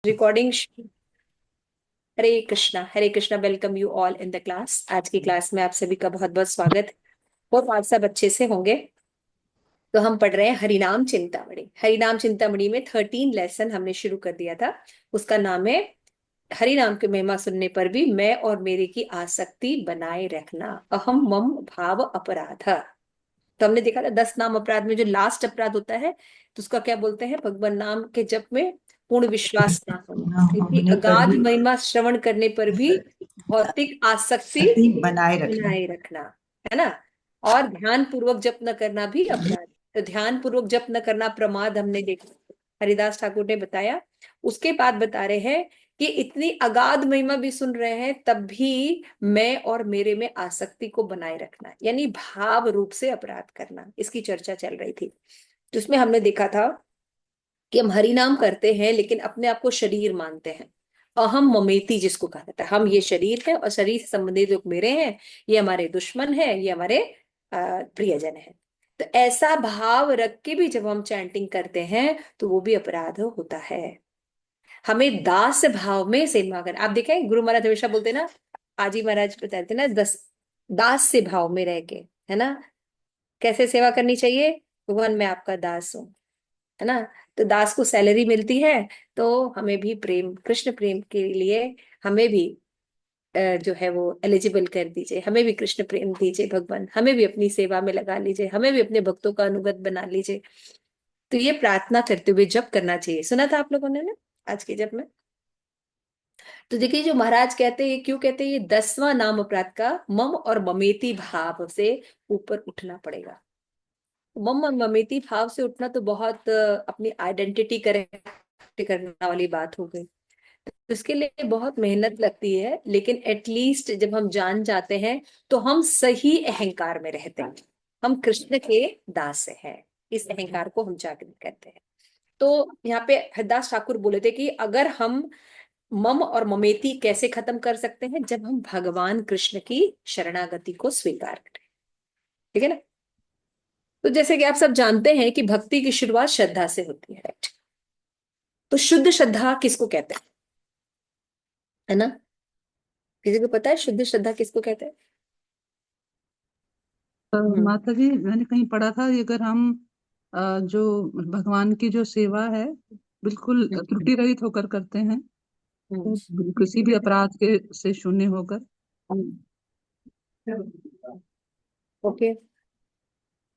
Recording. Hare Krishna, welcome you all in the class. आज की class में आप सभी का बहुत बहुत स्वागत है। होप आप सब अच्छे से होंगे। तो हम पढ़ रहे हैं हरिनाम चिंतामणि। हरिनाम चिंतामणि में 13 लेसन हमने शुरू कर दिया था। उसका नाम है हरिनाम की महिमा सुनने पर भी मैं और मेरे की आसक्ति बनाए रखना, अहम मम भाव अपराध। तो हमने देखा था 10 नाम अपराध में जो लास्ट अपराध होता है तो उसका क्या बोलते हैं, भगवान नाम के जप में पूर्ण विश्वास ना होना, ना क्योंकि होने पर अगाध भी महिमा श्रवण करने पर भी भौतिक आसक्ति शक्ति बनाए रखना। बनाए रखना, है ना। और ध्यान पूर्वक जप न करना भी अपराध। तो ध्यान पूर्वक जप न करना प्रमाद हमने देखा, हरिदास ठाकुर ने बताया। उसके बाद बता रहे हैं कि इतनी अगाध महिमा भी सुन रहे हैं तब भी मैं और मेरे में आसक्ति को बनाए रखना, यानी भाव रूप से अपराध करना, इसकी चर्चा चल रही थी। जिसमें हमने देखा था कि हम हरि नाम करते हैं लेकिन अपने आप को शरीर मानते हैं। अहम ममेती जिसको कहा जाता है, हम ये शरीर है और शरीर से संबंधित लोग मेरे हैं, ये हमारे दुश्मन है, ये हमारे प्रियजन है। तो ऐसा भाव रख के भी जब हम चैंटिंग करते हैं तो वो भी अपराध होता है। हमें दास भाव में सेवा करना। आप देखें गुरु महाराज हमेशा बोलते हैं ना, आजी महाराज बताते हैं ना, दास से भाव में रह के, है ना, कैसे सेवा करनी चाहिए। भगवान मैं आपका दास हूँ, है ना। तो दास को सैलरी मिलती है, तो हमें भी प्रेम, कृष्ण प्रेम के लिए हमें भी जो है वो एलिजिबल कर दीजिए, हमें भी कृष्ण प्रेम दीजिए भगवान, हमें भी अपनी सेवा में लगा लीजिए, हमें भी अपने भक्तों का अनुगत बना लीजिए। तो ये प्रार्थना करते हुए जप करना चाहिए। सुना था आप लोगों ने ना आज के जप में। तो देखिए जो महाराज कहते हैं, क्यों कहते हैं, ये 10वां नाम अपराध का मम और ममेती भाव से ऊपर उठना पड़ेगा। मम और ममेती भाव से उठना तो बहुत अपनी आइडेंटिटी करेक्ट करने वाली बात हो गई। तो इसके लिए बहुत मेहनत लगती है, लेकिन एटलीस्ट जब हम जान जाते हैं तो हम सही अहंकार में रहते हैं, हम कृष्ण के दास हैं। इस अहंकार को हम जागृत करते हैं। तो यहाँ पे हरदास ठाकुर बोले थे कि अगर हम मम और ममेती कैसे खत्म कर सकते हैं, जब हम भगवान कृष्ण की शरणागति को स्वीकार करें। ठीक है ना। तो जैसे कि आप सब जानते हैं कि भक्ति की शुरुआत श्रद्धा से होती है, राइट। तो शुद्ध श्रद्धा किसको कहते हैं, है ना। किसी को पता है शुद्ध श्रद्धा किसको कहते हैं। हम्म। माता जी, मैंने कहीं पढ़ा था कि अगर हम जो भगवान की जो सेवा है बिल्कुल त्रुटि रहित होकर करते हैं, हम्म। तो किसी भी अपराध के से शून्य होकर। ओके।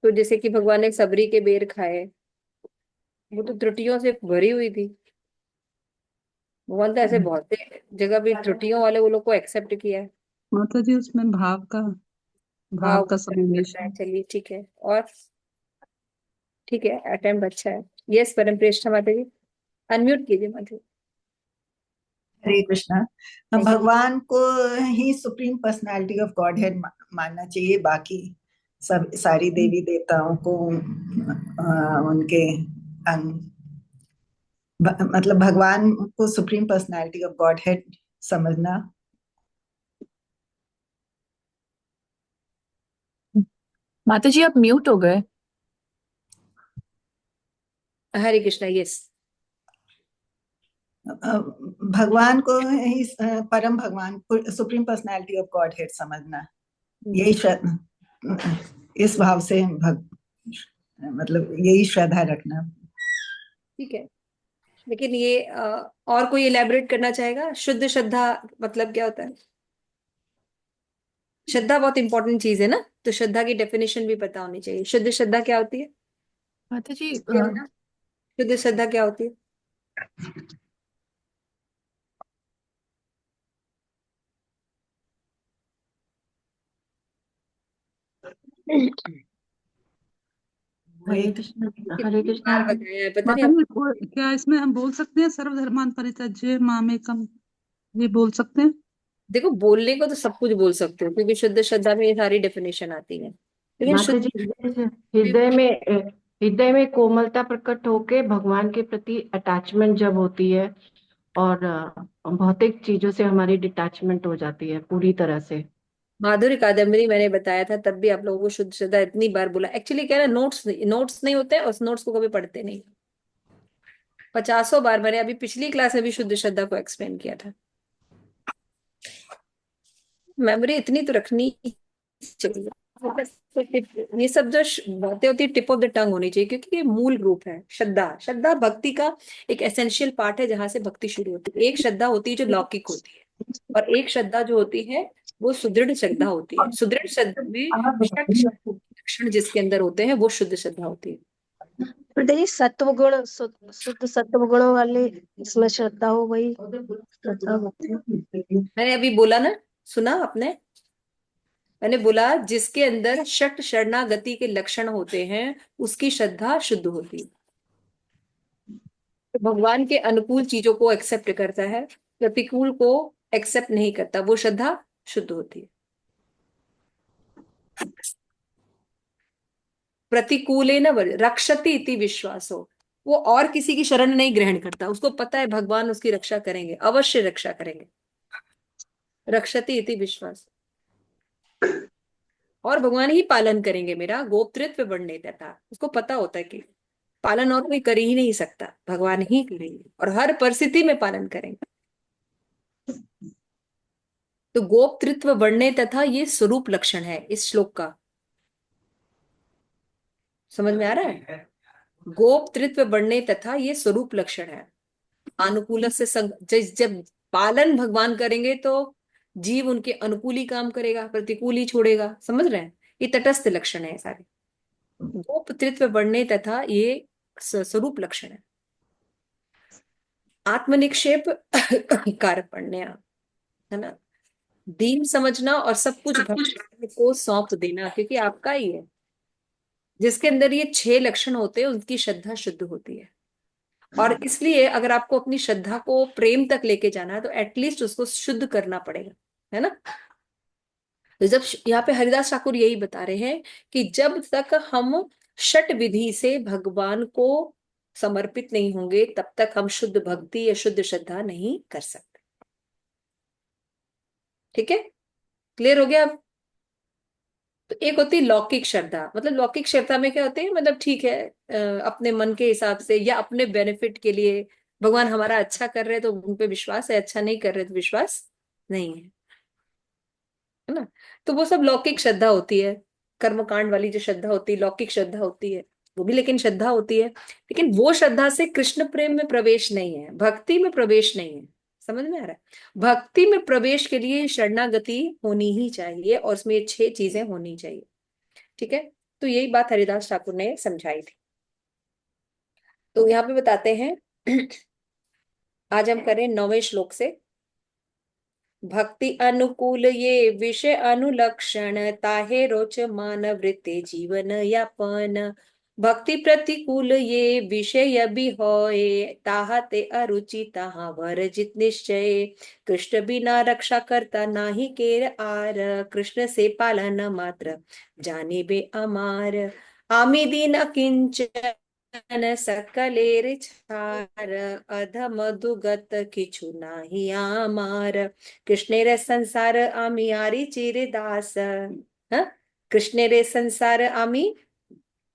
तो जैसे कि भगवान ने सबरी के बेर खाए, वो तो त्रुटियों से भरी हुई थी। भगवान तो ऐसे बहुत से जगह भी त्रुटियों वाले वो लोग को एक्सेप्ट किया है। माता जी, उसमें भाव भाव का समावेश करता है, है। चलिए ठीक है। और ठीक है, अटेम्प्ट अच्छा है। यस परम श्रेष्ठ माता जी, अनम्यूट कीजिए माता जी। हरे कृष्णा। हम थैंक भगवान को ही supreme personality of godhead मानना चाहिए। बाकी सब सारी देवी देवताओं को उनके अंग, मतलब भगवान को supreme personality of God head समझना। माता जी आप म्यूट हो गए। यू। Hare Krishna, yes. भगवान को ही परम भगवान को supreme personality of God head समझना। यही इस भाव से मतलब यही श्रद्धा रखना। ठीक है। लेकिन ये और कोई इलेबोरेट करना चाहेगा, शुद्ध श्रद्धा मतलब क्या होता है। श्रद्धा बहुत इंपॉर्टेंट चीज है ना, तो श्रद्धा की डेफिनेशन भी पता होनी चाहिए। शुद्ध श्रद्धा क्या होती है। माता जी शुद्ध श्रद्धा क्या होती है। वो हरे एक कृष्ण। हरे कितनी कृष्ण। बार बताया है पता नहीं माता आप। जी, क्या इसमें हम बोल सकते हैं सर्वधर्मान परित्यज्य मामेकम, ये बोल सकते हैं? देखो बोलने को तो सब कुछ बोल सकते हो, क्योंकि शुद्ध श्रद्धा में ये सारी डेफिनेशन आती है, लेकिन माता शुद्ध जी में हृदय में कोमलता प्रकट होके भगवान के प्रति अटैचमेंट जब होती है, और भौतिक चीजों से हमारी डिटैचमेंट हो जाती है पूरी तरह से। माधुरी कादम्बरी मैंने बताया था, तब भी आप लोगों को शुद्ध श्रद्धा इतनी बार बोला। एक्चुअली क्या है ना, नोट्स नोट्स नहीं होते हैं, उस नोट्स को कभी पढ़ते नहीं। 50 बार मैंने अभी पिछली क्लास में भी शुद्ध श्रद्धा को एक्सप्लेन किया था। मेमोरी इतनी तो रखनी चाहिए। ये सब जो बातें होती है टिप ऑफ द टंग होनी चाहिए, क्योंकि ये मूल रूप है। श्रद्धा, श्रद्धा भक्ति का एक एसेंशियल पार्ट है, जहां से भक्ति शुरू होती है। एक श्रद्धा होती है जो लौकिक होती है, और एक श्रद्धा जो होती है वो सुदृढ़ श्रद्धा होती है। सुदृढ़ श्रद्धा में षट लक्षण जिसके अंदर होते हैं वो शुद्ध श्रद्धा होती है। देखिए सत्व गुण शुद्ध सत्व गुणों वाले इसमें श्रद्धा हो, वही श्रद्धा होती है। मैंने अभी बोला ना, सुना आपने? मैंने बोला जिसके अंदर षट शरणागति के लक्षण होते हैं उसकी श्रद्धा शुद्ध होती है। तो भगवान के अनुकूल चीजों को एक्सेप्ट करता है, प्रतिकूल को एक्सेप्ट नहीं करता, वो श्रद्धा शुद्ध होती है। प्रतिकूले न रक्षति इति विश्वासो, वो और किसी की शरण नहीं ग्रहण करता, उसको पता है भगवान उसकी रक्षा करेंगे, अवश्य रक्षा करेंगे। रक्षति इति विश्वास, और भगवान ही पालन करेंगे मेरा, गोप्तृत्व बढ़ने देता। उसको पता होता है कि पालन और कोई कर ही नहीं सकता, भगवान ही करेंगे, और हर परिस्थिति में पालन करेंगे। तो गोप्तृत्व बढ़ने तथा ये स्वरूप लक्षण है इस श्लोक का। समझ में आ रहा है? गोप्तृत्व बढ़ने तथा ये स्वरूप लक्षण है। अनुकूल से जब पालन भगवान करेंगे तो जीव उनके अनुकूल ही काम करेगा, प्रतिकूल ही छोड़ेगा। समझ रहे हैं? ये तटस्थ लक्षण है सारे। गोप्तृत्व बढ़ने तथा ये स्वरूप लक्षण है। आत्मनिक्षेप कार्पण्य, है ना, दीन समझना और सब कुछ भगवान को सौंप देना, क्योंकि आपका ही है। जिसके अंदर ये 6 लक्षण होते हैं उसकी श्रद्धा शुद्ध होती है। और इसलिए अगर आपको अपनी श्रद्धा को प्रेम तक लेके जाना है तो एटलीस्ट उसको शुद्ध करना पड़ेगा, है ना। तो जब यहाँ पे हरिदास ठाकुर यही बता रहे हैं कि जब तक हम षट विधि से भगवान को समर्पित नहीं होंगे तब तक हम शुद्ध भक्ति या शुद्ध श्रद्धा नहीं कर सकते। ठीक है, क्लियर हो गया अब? तो एक होती है लौकिक श्रद्धा। मतलब लौकिक श्रद्धा में क्या होते हैं, मतलब ठीक है अपने मन के हिसाब से या अपने बेनिफिट के लिए, भगवान हमारा अच्छा कर रहे हैं तो उन पे विश्वास है, अच्छा नहीं कर रहे तो विश्वास नहीं है ना। तो वो सब लौकिक श्रद्धा होती है। कर्मकांड वाली जो श्रद्धा होती है लौकिक श्रद्धा होती है, वो भी लेकिन श्रद्धा होती है। लेकिन वो श्रद्धा से कृष्ण प्रेम में प्रवेश नहीं है, भक्ति में प्रवेश नहीं है। समझ में आ रहा है? भक्ति में प्रवेश के लिए शरणागति होनी ही चाहिए, और उसमें ये 6 चीजें होनी चाहिए। ठीक है, तो यही बात हरिदास ठाकुर ने समझाई थी। तो यहाँ पे बताते हैं आज हम करें 9वें श्लोक से। भक्ति अनुकूल ये विषय अनुलक्षण, ताहे रोच मान वृत्ति जीवन यापन। भक्ति प्रतिकूल ये विषय भी होए, ताहा ते अरुचि ताहा वर्जित निश्चय। कृष्ण बिना रक्षा करता नाही केर आर, कृष्ण से पालन मात्र जाने बे अमार। आमी दीन किंचन सकलेर छार, अधम दुगत किछु नाही आमार। कृष्णेर संसार आमी आरी चिरदास, हाँ? कृष्णेरे संसार आमी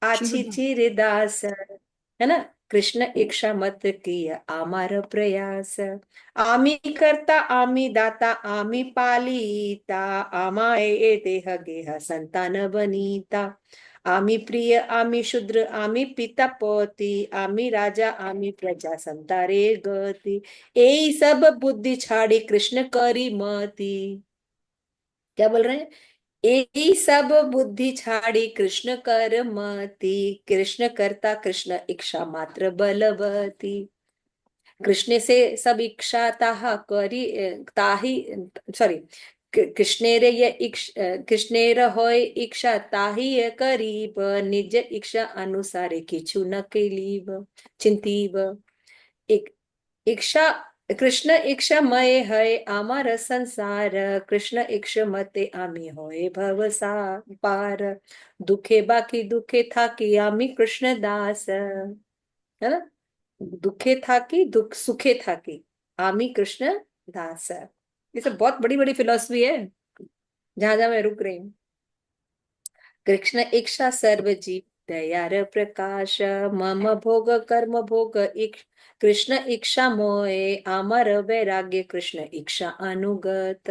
आची चिरदास, है ना। कृष्ण इच्छा मत किया आमार प्रयास। आमी करता आमी दाता आमी पालिता, आमाए देह गेह संतान बनीता। आमी प्रिय आमी शूद्र आमी पिता पोती, आमी राजा आमी प्रजा संतारे गति। ए सब बुद्धि छाड़ी कृष्ण करी मती। क्या बोल रहे हैं? ए सब बुद्धि छाड़ी कृष्ण कर मती, कृष्ण करता कृष्ण इच्छा मात्र बलवती। कृष्ण से सब इच्छा ताहा करी ताही, सॉरी, कृष्णेरे ये कृष्णेर होय इच्छा ताही करीब, निज इच्छा अनुसारे किछु न केलीब चिंतीब। एक इच्छा, कृष्ण इच्छा मय है आमार संसार, कृष्ण इच्छा मते आमी होय भवसा पार। दुखे बाकी दुखे थाकी आमी कृष्ण दास, है ना। दुखे थाकी दुख सुखे थाकी आमी कृष्ण दास। ये सब बहुत बड़ी बड़ी फिलॉसफी है, जहां जहां मैं रुक रही हूँ। कृष्ण इच्छा सर्व जीव दयार प्रकाश मम भोग कर्म भोग कृष्ण इच्छा मोहे अमर वैराग्य कृष्ण इच्छा अनुगत।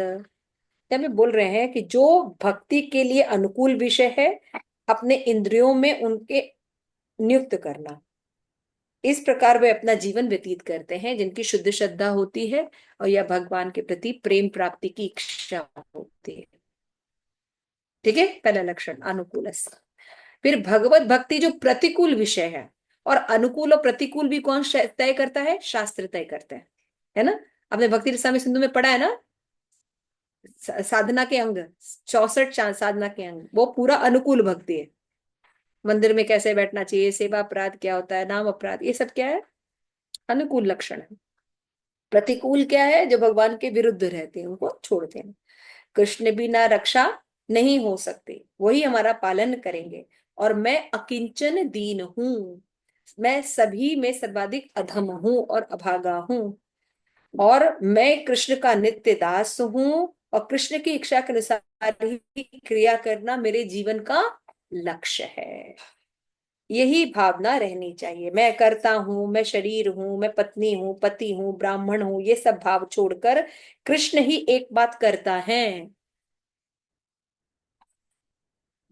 में बोल रहे हैं कि जो भक्ति के लिए अनुकूल विषय है अपने इंद्रियों में उनके नियुक्त करना, इस प्रकार वे अपना जीवन व्यतीत करते हैं जिनकी शुद्ध श्रद्धा होती है और यह भगवान के प्रति प्रेम प्राप्ति की इच्छा होती है। ठीक है, पहला लक्षण अनुकूल। फिर भगवत भक्ति जो प्रतिकूल विषय है, और अनुकूल और प्रतिकूल भी कौन तय करता है? शास्त्र तय करते हैं, है ना। आपने भक्ति रसामृत सिंधु में पढ़ा है ना, साधना के अंग 64 साधना के अंग, वो पूरा अनुकूल भक्ति है। मंदिर में कैसे बैठना चाहिए, सेवा अपराध क्या होता है, नाम अपराध, ये सब क्या है? अनुकूल लक्षण है। प्रतिकूल क्या है? जो भगवान के विरुद्ध रहते हैं उनको छोड़ते हैं। कृष्ण बिना रक्षा नहीं हो सकती, वही हमारा पालन करेंगे। और मैं अकिंचन दीन हूं, मैं सभी में सर्वाधिक अधम हूं और अभागा हूं, और मैं कृष्ण का नित्य दास हूं, और कृष्ण की इच्छा के अनुसार ही क्रिया करना मेरे जीवन का लक्ष्य है। यही भावना रहनी चाहिए। मैं करता हूं, मैं शरीर हूं, मैं पत्नी हूं, पति हूं, ब्राह्मण हूं, ये सब भाव छोड़कर कृष्ण ही एक बात करता है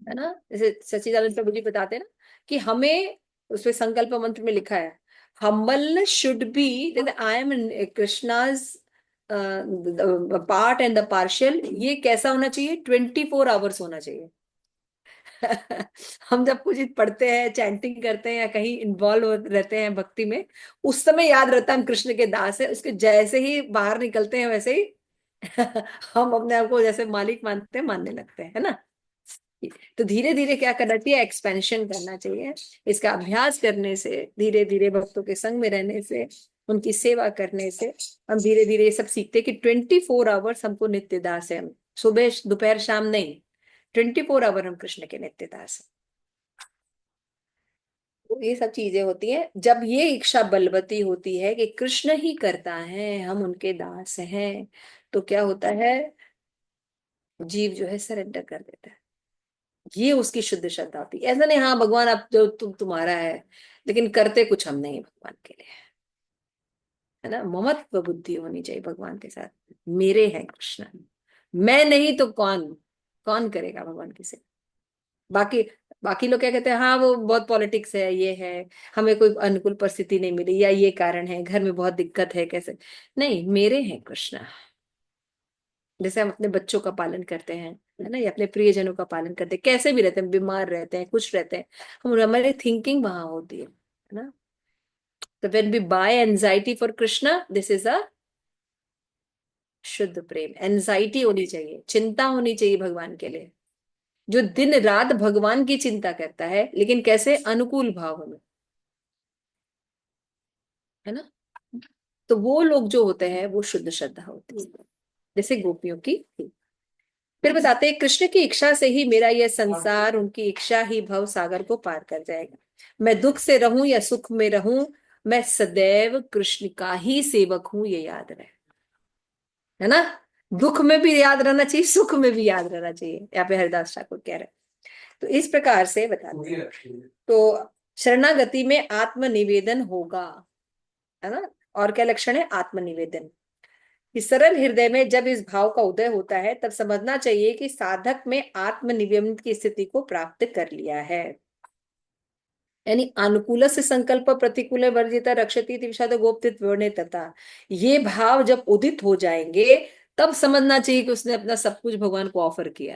ना। जैसे सच्चिदानंद प्रभु जी बताते हैं ना कि हमें, उसमें संकल्प मंत्र में लिखा है, humble should be that I am Krishna's part and the partial. ये कैसा होना चाहिए? 24 आवर्स होना चाहिए। हम जब कुछ पढ़ते हैं, चैंटिंग करते हैं या कहीं इन्वॉल्व रहते हैं भक्ति में, उस समय याद रहता है हम कृष्ण के दास है। उसके जैसे ही बाहर निकलते हैं वैसे ही हम अपने आप को जैसे मालिक मानते हैं, मानने लगते हैं, है ना। तो धीरे धीरे क्या करना चाहिए? एक्सपेंशन करना चाहिए। इसका अभ्यास करने से, धीरे धीरे भक्तों के संग में रहने से, उनकी सेवा करने से हम धीरे धीरे ये सब सीखते कि 24 आवर्स हमको नित्य दास है। हम सुबह दोपहर शाम नहीं, 24 आवर हम कृष्ण के नित्य दास है। तो ये सब चीजें होती हैं जब ये इच्छा बलवती होती है कि कृष्ण ही करता है, हम उनके दास हैं, तो क्या होता है? जीव जो है सरेंडर कर देता है। ये उसकी शुद्ध श्रद्धा होती है। ऐसा नहीं हाँ भगवान आप जो तुम्हारा है, लेकिन करते कुछ हम नहीं भगवान के लिए, है ना। ममत्व बुद्धि होनी चाहिए भगवान के साथ। मेरे हैं कृष्ण, मैं नहीं तो कौन कौन करेगा भगवान की सेवा? बाकी बाकी लोग क्या कहते हैं, हाँ वो बहुत पॉलिटिक्स है, ये है, हमें कोई अनुकूल परिस्थिति नहीं मिली, या ये कारण है, घर में बहुत दिक्कत है, कैसे? नहीं, मेरे हैं कृष्ण। जैसे हम अपने बच्चों का पालन करते हैं, है ना, या अपने प्रियजनों का पालन करते हैं, कैसे भी रहते हैं, बीमार रहते हैं, कुछ रहते हैं, हम हमारी थिंकिंग वहां होती है ना। तो when we buy anxiety for Krishna, this is a शुद्ध प्रेम। एंजाइटी होनी चाहिए, चिंता होनी चाहिए भगवान के लिए, जो दिन रात भगवान की चिंता करता है, लेकिन कैसे? अनुकूल भाव में, है ना। तो वो लोग जो होते हैं वो शुद्ध श्रद्धा होती है, जैसे गोपियों की थी। फिर बताते हैं कृष्ण की इच्छा से ही मेरा यह संसार, उनकी इच्छा ही भव सागर को पार कर जाएगा। मैं दुख से रहूं या सुख में रहूं, मैं सदैव कृष्ण का ही सेवक हूं, ये याद रहे, है ना। दुख में भी याद रहना चाहिए, सुख में भी याद रहना चाहिए, यहाँ पे हरिदास ठाकुर कह रहे हैं। तो इस प्रकार से बताते हैं। तो शरणागति में आत्मनिवेदन होगा, है ना। और क्या लक्षण है? आत्मनिवेदन। इस सरल हृदय में जब इस भाव का उदय होता है, तब समझना चाहिए कि साधक में आत्मनिवेदन की स्थिति को प्राप्त कर लिया है। यानी अनुकूल से संकल्प प्रतिकूल वर्जिता रक्षति विषाद गोप्तित वर्णे तथा, ये भाव जब उदित हो जाएंगे, तब समझना चाहिए कि उसने अपना सब कुछ भगवान को ऑफर किया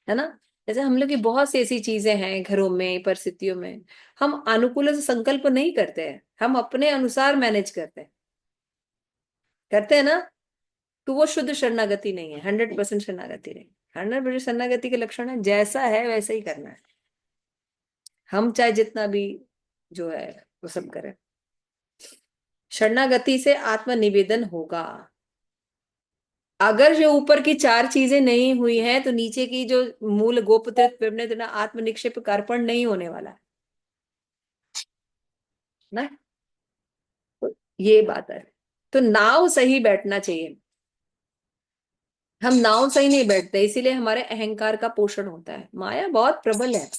है ना। जैसे हम लोग की बहुत सी ऐसी चीजें हैं घरों में, परिस्थितियों में, हम अनुकूल से संकल्प नहीं करते हैं, हम अपने अनुसार मैनेज करते हैं ना। तो वो शुद्ध शरणागति नहीं है, 100% शरणागति नहीं। 100% शरणागति के लक्षण है जैसा है वैसे ही करना है, हम चाहे जितना भी जो है वो सब करें। शरणागति से आत्मनिवेदन होगा। अगर जो ऊपर की 4 चीजें नहीं हुई हैं, तो नीचे की जो मूल गोपत्र आत्मनिक्षेप कार्पण नहीं होने वाला ना। तो ये बात है। तो नाव सही बैठना चाहिए। हम नाव सही नहीं बैठते, इसीलिए हमारे अहंकार का पोषण होता है। माया बहुत प्रबल है,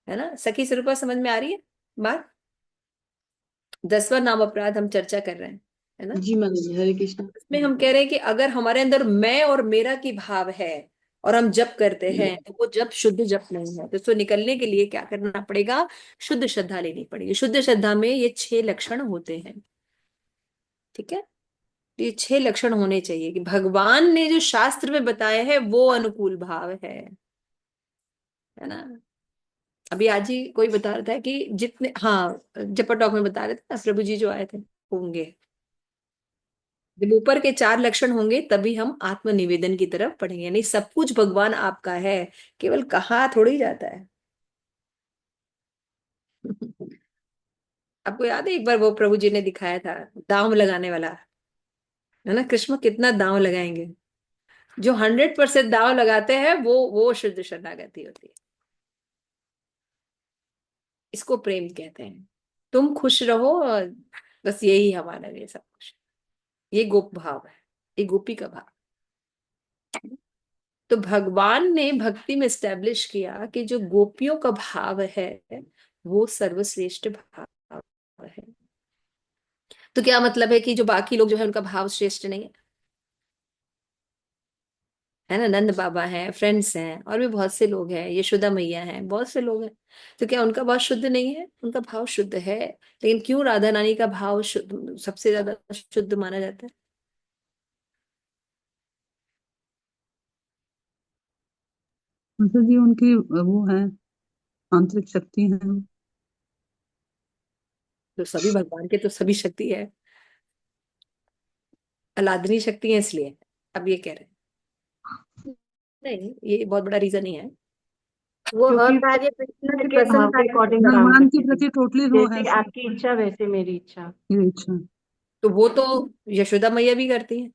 है ना। सखी स्वरूपा समझ में आ रही है बात। 10वां नाम अपराध हम चर्चा कर रहे हैं, है ना। जी माता जी, हरे कृष्ण। इसमें हम कह रहे हैं कि अगर हमारे अंदर मैं और मेरा की भाव है और हम जप करते हैं तो वो जप शुद्ध जप नहीं है। तो इसको निकलने के लिए क्या करना पड़ेगा, शुद्ध श्रद्धा लेनी पड़ेगी। शुद्ध श्रद्धा में ये 6 लक्षण होते हैं, ठीक है। तो ये 6 लक्षण होने चाहिए कि भगवान ने जो शास्त्र में बताए हैं वो अनुकूल भाव है ना। अभी आज ही कोई बता रहा था कि जितने, हाँ जपा टॉक में बता रहे थे ना, प्रभु जी जो आए थे होंगे, जब ऊपर के 4 लक्षण होंगे तभी हम आत्मनिवेदन की तरफ बढ़ेंगे। नहीं सब कुछ भगवान आपका है, केवल कहा थोड़ी जाता है। आपको याद है एक बार वो प्रभु जी ने दिखाया था दांव लगाने वाला, है ना। कृष्ण कितना दांव लगाएंगे। जो 100% दांव लगाते हैं वो शुद्ध शरणागति होती है। इसको प्रेम कहते हैं। तुम खुश रहो और बस यही हमारा ये सब कुछ। ये गोप भाव है, ये गोपी का भाव। तो भगवान ने भक्ति में स्टैब्लिश किया कि जो गोपियों का भाव है वो सर्वश्रेष्ठ भाव है। तो क्या मतलब है कि जो बाकी लोग जो है उनका भाव श्रेष्ठ नहीं है ना। नंद बाबा हैं, फ्रेंड्स हैं, और भी बहुत से लोग हैं, यशोदा मैया हैं, बहुत से लोग हैं। तो क्या उनका भाव शुद्ध नहीं है? उनका भाव शुद्ध है। लेकिन क्यों राधा रानी का भाव शुद्ध, सबसे ज्यादा शुद्ध माना जाता है? मतलब जी उनकी वो है, आंतरिक शक्ति है। तो सभी भगवान के तो सभी शक्ति है, अलादनी शक्ति है इसलिए अब ये कह रहे हैं। नहीं ये बहुत बड़ा रीजन ही है। वो क्योंकि कार्य कृष्ण के प्रसन्न भाव के अकॉर्डिंग काम भगवान के करती थी। प्रति टोटली वो है, जैसे आपकी इच्छा वैसे मेरी इच्छा। ये इच्छा। तो वो तो यशोदा मैया भी करती है।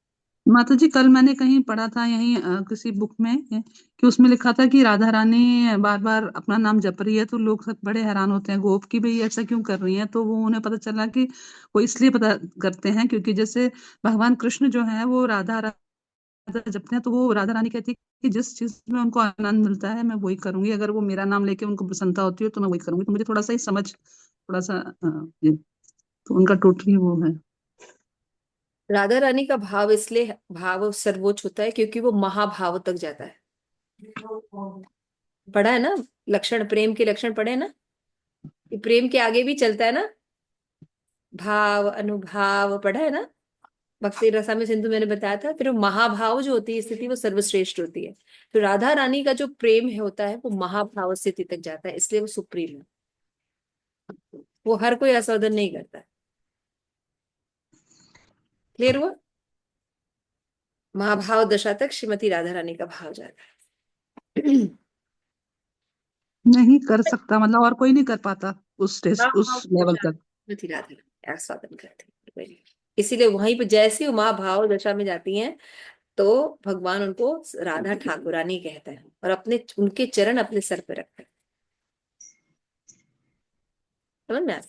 माता जी कल मैंने कहीं पढ़ा था, यहीं किसी बुक में कि उसमें लिखा था कि राधा रानी बार बार अपना नाम जप रही है, तो लोग सब बड़े हैरान होते हैं गोप की भाई ऐसा क्यों कर रही हैं। तो वो उन्हें पता चला कि वो इसलिए पता करते हैं क्योंकि जैसे भगवान कृष्ण जो है वो राधा राधा जपते हैं, तो वो राधा रानी कहती है कि जिस चीज में उनको आनंद मिलता है मैं वही करूंगी, अगर वो मेरा नाम लेके उनको प्रसन्नता होती है तो मैं वही करूंगी। तो मुझे थोड़ा सा ही समझ, थोड़ा सा ये, तो उनका टोटली वो है। राधा रानी का भाव इसलिए भाव सर्वोच्च होता है क्योंकि वो महाभाव तक जाता है। पढ़ा है ना लक्षण, प्रेम के लक्षण पढ़े हैं ना। ये प्रेम के आगे भी चलता है ना, भाव अनुभाव पढ़ा है ना। भक्ति रसामृत सिंधु मैंने बताया था। फिर वो महाभाव जो होती है स्थिति वो सर्वश्रेष्ठ होती है। तो राधा रानी का जो प्रेम है होता है वो महाभाव स्थिति तक जाता है, इसलिए वो सुप्रीम है। वो हर कोई आस्वादन नहीं करता है। क्लियर हुआ। महाभाव दशा तक श्रीमती राधा रानी का भाव जाता है। नहीं कर सकता, मतलब और कोई नहीं कर पाता उस स्टेज, महाभाव उस लेवल दशा तक। श्रीमती राधा रानी आस्वादन करती है। इसीलिए वहीं पे जैसे ही महाभाव दशा में जाती हैं तो भगवान उनको राधा ठाकुरानी कहते हैं और अपने उनके चरण अपने सर पे रखते हैं। समझ में आया?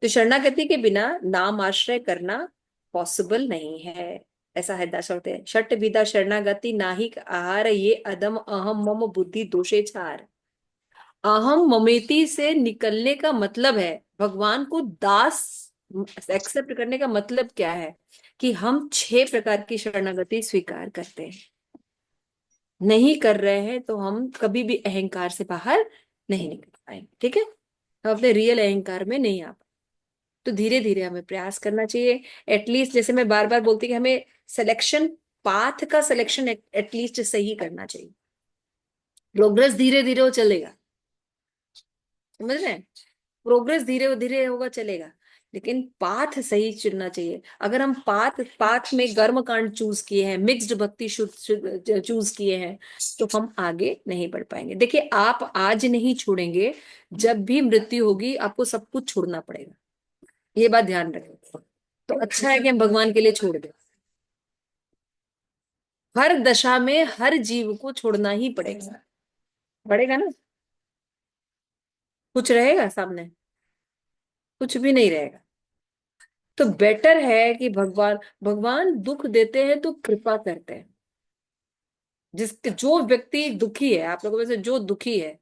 तो शरणागति के बिना नाम आश्रय करना पॉसिबल नहीं है। ऐसा हरिदास होते हैं, षट विधा शरणागति नाहिक आहार, ये अदम अहम मम बुद्धि दोषे छार। अहम ममेती से निकलने का मतलब है भगवान को दास एक्सेप्ट करने का मतलब क्या है कि हम 6 प्रकार की शरणागति स्वीकार करते हैं। नहीं कर रहे हैं तो हम कभी भी अहंकार से बाहर नहीं निकल पाएंगे, ठीक है। हम अपने रियल अहंकार में नहीं आ पाए। तो धीरे धीरे हमें प्रयास करना चाहिए। एटलीस्ट जैसे मैं बार बार बोलती कि हमें सिलेक्शन, पाथ का सिलेक्शन एटलीस्ट सही करना चाहिए। प्रोग्रेस धीरे धीरे वो चलेगा, समझ रहे हैं। प्रोग्रेस धीरे धीरे होगा चलेगा, लेकिन पाथ सही चुनना चाहिए। अगर हम पाथ पाथ में कर्म कांड चूज किए हैं, मिक्स्ड भक्ति चूज किए हैं, तो हम आगे नहीं बढ़ पाएंगे। देखिए आप आज नहीं छोड़ेंगे, जब भी मृत्यु होगी आपको सब कुछ छोड़ना पड़ेगा, ये बात ध्यान रखें। तो अच्छा है कि हम भगवान के लिए छोड़ दें। हर दशा में हर जीव को छोड़ना ही पड़ेगा, पड़ेगा ना। कुछ रहेगा सामने? कुछ भी नहीं रहेगा। तो बेटर है कि भगवान भगवान दुख देते हैं तो कृपा करते हैं। जिसके जो व्यक्ति दुखी है, आप लोगों में से जो दुखी है,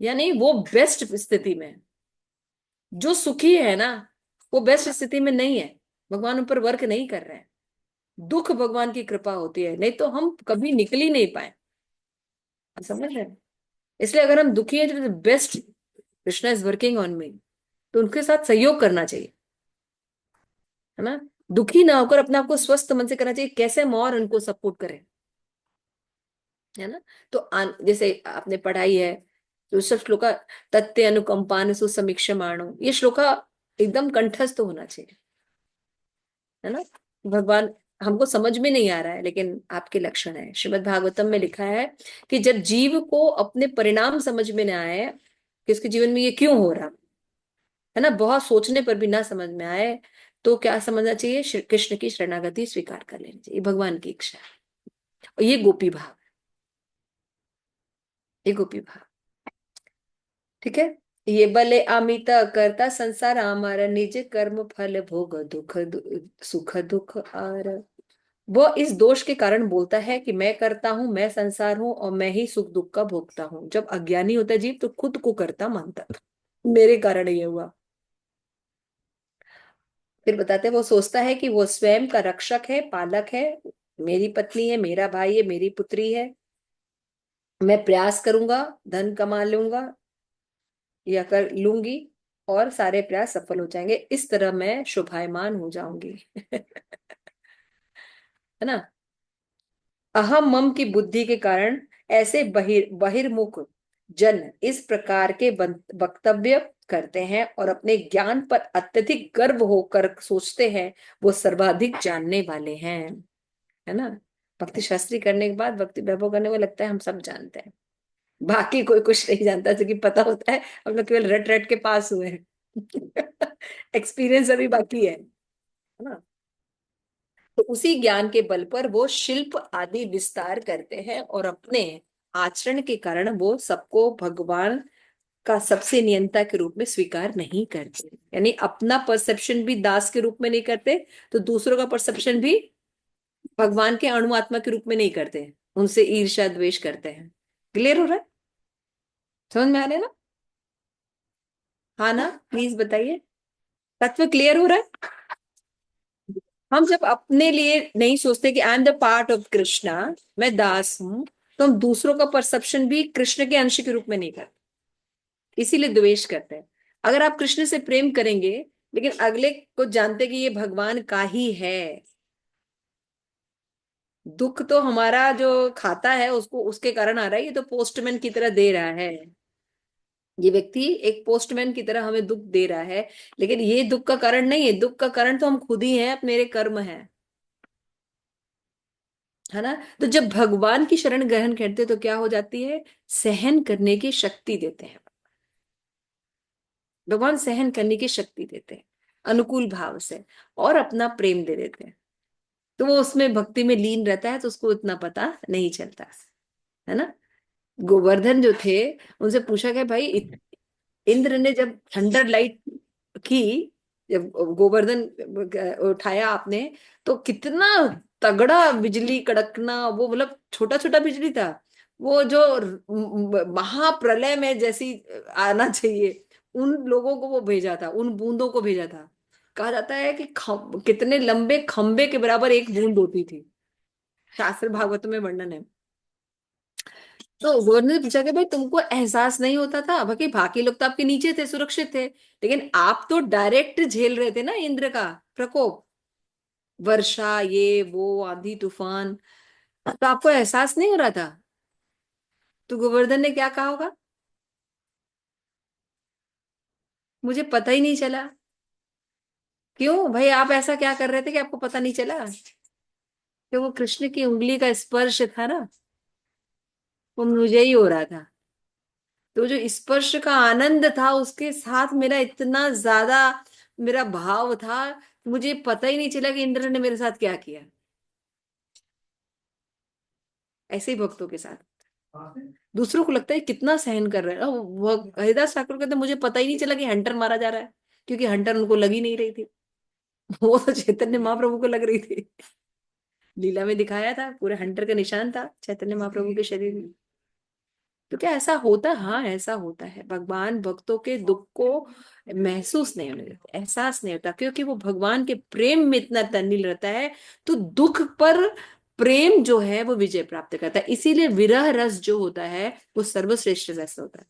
यानी वो बेस्ट स्थिति में है। जो सुखी है ना, वो बेस्ट स्थिति में नहीं है, भगवान ऊपर वर्क नहीं कर रहे हैं। दुख भगवान की कृपा होती है, नहीं तो हम कभी निकल ही नहीं पाए। समझ रहे हैं? इसलिए अगर हम दुखी हैं तो best Krishna is working on me, तो उनके साथ सहयोग करना चाहिए, है ना। दुखी ना होकर अपने आप को स्वस्थ मन से करना चाहिए, कैसे हम और उनको सपोर्ट करें, है ना। तो जैसे आपने पढ़ाई है, तो सब श्लोका तत्ते अनुकंपान सुसमीक्षमाणो, ये श्लोका एकदम कंठस्थ होना चाहिए, है ना। भगवान हमको समझ में नहीं आ रहा है, लेकिन आपके लक्षण है। श्रीमद् भागवतम में लिखा है कि जब जीव को अपने परिणाम समझ में ना आए कि उसके जीवन में ये क्यों हो रहा, है ना, बहुत सोचने पर भी ना समझ में आए, तो क्या समझना चाहिए, कृष्ण की शरणागति स्वीकार कर लेनी चाहिए, भगवान की इच्छा है। और ये गोपी भाव, ये गोपी भाव, ठीक है। ये बले अमित करता संसार आमार, निज कर्म फल भोग दुख सुख दुख आर। वो इस दोष के कारण बोलता है कि मैं करता हूं, मैं संसार हूं और मैं ही सुख दुख का भोगता हूं। जब अज्ञानी होता है जीव तो खुद को करता मानता, मेरे कारण ये हुआ। फिर बताते हैं वो सोचता है कि वो स्वयं का रक्षक है, पालक है, मेरी पत्नी है, मेरा भाई है, मेरी पुत्री है, मैं प्रयास करूंगा, धन कमा लूंगा या कर लूंगी और सारे प्रयास सफल हो जाएंगे, इस तरह मैं शोभायमान हो जाऊंगी। है ना। अहम मम की बुद्धि के कारण ऐसे बहिर्मुख जन इस प्रकार के वक्तव्य करते हैं और अपने ज्ञान पर अत्यधिक गर्व होकर सोचते हैं वो सर्वाधिक जानने वाले हैं, है ना। भक्ति शास्त्री करने के बाद भक्ति वैभव करने को लगता है हम सब जानते हैं, बाकी कोई कुछ नहीं जानता, क्योंकि पता होता है हम लोग केवल रट रट के पास हुए हैं। एक्सपीरियंस अभी बाकी है ना। तो उसी ज्ञान के बल पर वो शिल्प आदि विस्तार करते हैं और अपने आचरण के कारण वो सबको भगवान का सबसे नियंता के रूप में स्वीकार नहीं करते, यानी अपना परसेप्शन भी दास के रूप में नहीं करते, तो दूसरों का परसेप्शन भी भगवान के अणु आत्मा के रूप में नहीं करते, उनसे ईर्ष्या द्वेष करते हैं। क्लियर हो रहा है, समझ में आ रहा है ना। हाँ ना, प्लीज बताइए, तत्व क्लियर हो रहा है। हम जब अपने लिए नहीं सोचते कि I am the part of Krishna, मैं दास हूं, तो हम दूसरों का परसेप्शन भी कृष्ण के अंश के रूप में नहीं करते, इसीलिए द्वेष करते हैं। अगर आप कृष्ण से प्रेम करेंगे लेकिन अगले को जानते कि ये भगवान का ही है, दुख तो हमारा जो खाता है उसको उसके कारण आ रहा है, ये तो पोस्टमैन की तरह दे रहा है, ये व्यक्ति एक पोस्टमैन की तरह हमें दुख दे रहा है, लेकिन ये दुख का कारण नहीं है, दुख का कारण तो हम खुद ही हैं, मेरे कर्म है, है ना। तो जब भगवान की शरण ग्रहण करते हैं तो क्या हो जाती है, सहन करने की शक्ति देते हैं, भगवान सहन करने की शक्ति देते हैं अनुकूल भाव से, और अपना प्रेम दे देते हैं, तो वो उसमें भक्ति में लीन रहता है, तो उसको इतना पता नहीं चलता, है ना। गोवर्धन जो थे, उनसे पूछा गया भाई इंद्र ने जब थंडर लाइट की, जब गोवर्धन उठाया आपने, तो कितना तगड़ा बिजली कड़कना, वो मतलब छोटा छोटा बिजली था, वो जो महाप्रलय में जैसी आना चाहिए, उन लोगों को वो भेजा था, उन बूंदों को भेजा था। कहा जाता है कि कितने लंबे खंबे के बराबर एक बूंद होती थी, शास्त्र भागवत में वर्णन है। तो गवर्नर ने पूछा कि भाई तुमको एहसास नहीं होता था, बाकी लोग तो आपके नीचे थे, सुरक्षित थे, लेकिन आप तो डायरेक्ट झेल रहे थे ना इंद्र का प्रकोप, वर्षा, ये वो आंधी तूफान, तो आपको एहसास नहीं हो रहा था। तो गोवर्धन ने क्या कहा होगा, मुझे पता ही नहीं चला। क्यों भाई, आप ऐसा क्या कर रहे थे कि आपको पता नहीं चला, कि वो कृष्ण की उंगली का स्पर्श था ना, वो मुझे ही हो रहा था, तो जो स्पर्श का आनंद था उसके साथ मेरा इतना ज्यादा मेरा भाव था, मुझे पता ही नहीं चला कि इंद्र ने मेरे साथ क्या किया। ऐसे ही भक्तों के साथ दूसरों को लगता है कितना सहन कर रहे हैं, वो हरिदास ठाकुर कहते मुझे पता ही नहीं चला कि हंटर मारा जा रहा है, क्योंकि हंटर उनको लगी नहीं रही थी। वो तो चैतन्य महाप्रभु को लग रही थी, लीला में दिखाया था पूरे हंटर का निशान था चैतन्य महाप्रभु के शरीर में। तो क्या ऐसा होता है? हाँ, ऐसा होता है। भगवान भक्तों के दुख को महसूस नहीं होने देते, एहसास नहीं होता, क्योंकि वो भगवान के प्रेम में इतना तन्नील रहता है। तो दुख पर प्रेम जो है वो विजय प्राप्त करता है। इसीलिए विरह रस जो होता है वो सर्वश्रेष्ठ रस होता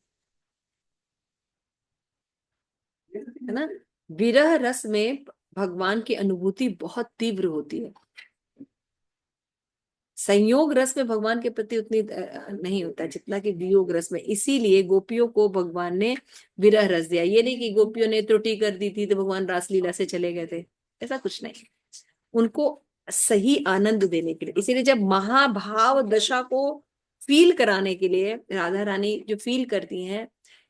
है ना। विरह रस में भगवान की अनुभूति बहुत तीव्र होती है। संयोग रस में भगवान के प्रति उतनी नहीं होता जितना कि वियोग रस में। इसीलिए गोपियों को भगवान ने विरह रस दिया। ये नहीं कि गोपियों ने त्रुटि कर दी थी तो भगवान रासलीला से चले गए थे, ऐसा कुछ नहीं। उनको सही आनंद देने के लिए, इसीलिए जब महाभाव दशा को फील कराने के लिए राधा रानी जो फील करती हैं,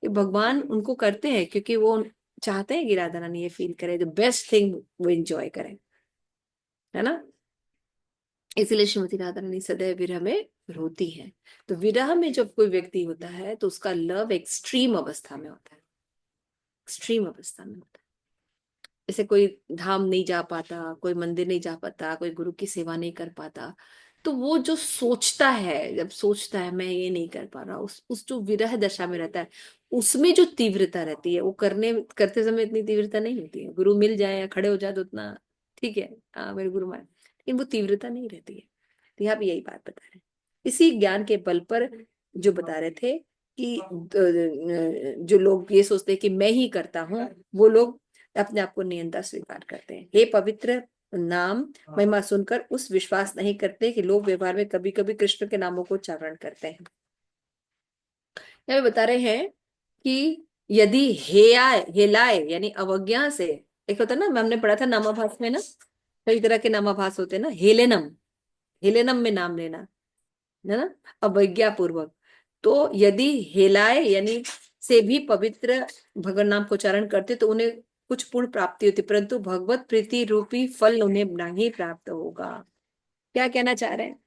ये भगवान उनको करते हैं क्योंकि वो चाहते हैं कि राधा रानी ये फील करे, द बेस्ट थिंग वो एंजॉय करें, है ना। इसलिए श्रीमती राधा रानी सदैव विरह में रोती है। तो विरह में जब कोई व्यक्ति होता है तो उसका लव एक्सट्रीम अवस्था में होता है, एक्सट्रीम अवस्था में होता है। जैसे कोई धाम नहीं जा पाता, कोई मंदिर नहीं जा पाता, कोई गुरु की सेवा नहीं कर पाता, तो वो जो सोचता है, जब सोचता है मैं ये नहीं कर पा रहा, उस जो विरह दशा में रहता है, उसमें जो तीव्रता रहती है वो करते समय इतनी तीव्रता नहीं होती है। गुरु मिल जाए या खड़े हो जाए तो उतना ठीक है, मेरे गुरु मान, लेकिन वो तीव्रता नहीं रहती है। तो यहाँ पे यही बात बता रहे हैं। इसी ज्ञान के बल पर जो बता रहे थे कि जो लोग ये सोचते हैं कि मैं ही करता हूँ, वो लोग अपने आप को नियंता स्वीकार करते हैं। हे पवित्र नाम महिमा सुनकर उस विश्वास नहीं करते कि लोग व्यवहार में कभी कभी कृष्ण के नामों को उच्चारण करते हैं। यहाँ पे बता रहे हैं कि यदि हेलाए यानी अवज्ञा से, एक होता है ना, हमने पढ़ा था नामाभास में ना, कई तरह के नामाभास होते हैं ना, हेलेनम, हेलेनम में नाम लेना, है ना, अवज्ञा पूर्वक। तो यदि हेलाए यानी से भी पवित्र भगवान नाम को उच्चारण करते तो उन्हें कुछ पूर्ण प्राप्ति होती, परंतु भगवत प्रीति रूपी फल उन्हें नहीं प्राप्त होगा। क्या कहना चाह रहे हैं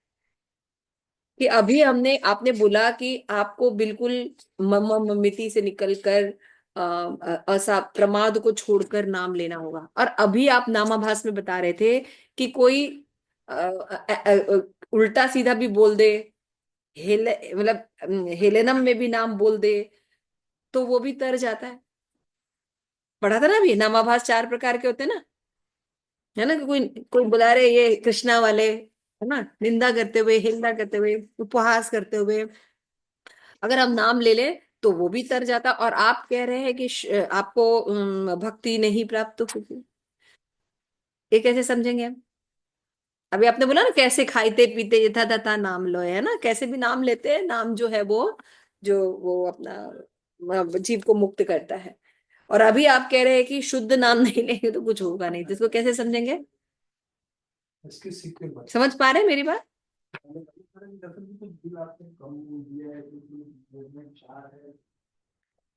कि अभी आपने बोला कि आपको बिल्कुल ममिति से निकलकर प्रमाद को छोड़कर नाम लेना होगा, और अभी आप नामाभास में बता रहे थे कि कोई उल्टा सीधा भी बोल दे, मतलब हेलेनम में भी नाम बोल दे तो वो भी तर जाता है। पढ़ा था ना अभी, नामाभास 4 प्रकार के होते हैं ना, है ना, कि कोई कोई बुला रहे ये कृष्णा वाले, है ना, निंदा करते हुए, हिंदा करते हुए, उपहास करते हुए अगर हम नाम ले लें तो वो भी तर जाता। और आप कह रहे हैं कि आपको भक्ति नहीं प्राप्त होगी, ये कैसे समझेंगे हम? अभी आपने बोला ना कैसे खाते पीते यथा तथा नाम लो, है ना, कैसे भी नाम लेते हैं, नाम जो है वो जो वो अपना जीव को मुक्त करता है। और अभी आप कह रहे हैं कि शुद्ध नाम नहीं लेंगे तो कुछ होगा नहीं, तो इसको कैसे समझेंगे? समझ पा रहे हैं मेरी बात?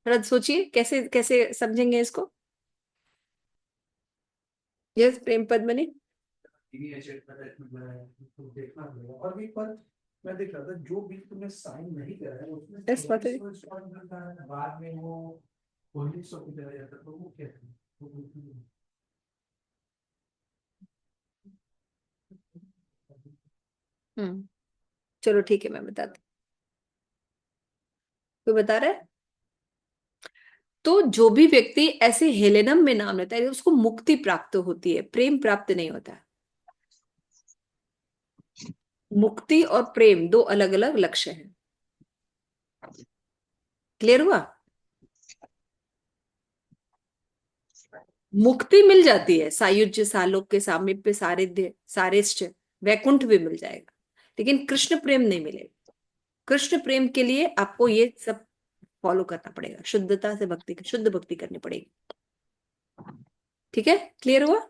थोड़ा सोचिए कैसे कैसे समझेंगे इसको। यस प्रेम पद्मनी। और एक बार मैं देख रहा था, जो बिल तुमने साइन नहीं करा है उसमें यस बात है। बाद में वो 1900 की तरह जाता, तो वो क्या है? चलो ठीक है, मैं बताती। कोई बता रहा है? तो जो भी व्यक्ति ऐसे हेलेनम में नाम लेता है उसको मुक्ति प्राप्त होती है, प्रेम प्राप्त नहीं होता। मुक्ति और प्रेम दो अलग अलग लक्ष्य हैं। क्लियर हुआ? मुक्ति मिल जाती है, सायुज्य सालोक के सामीप्य सारिध्य सारिष्ट वैकुंठ भी मिल जाएगा, लेकिन कृष्ण प्रेम नहीं मिलेगा। कृष्ण प्रेम के लिए आपको ये सब फॉलो करना पड़ेगा, शुद्धता से भक्ति, शुद्ध भक्ति करनी पड़ेगी। ठीक है, क्लियर हुआ?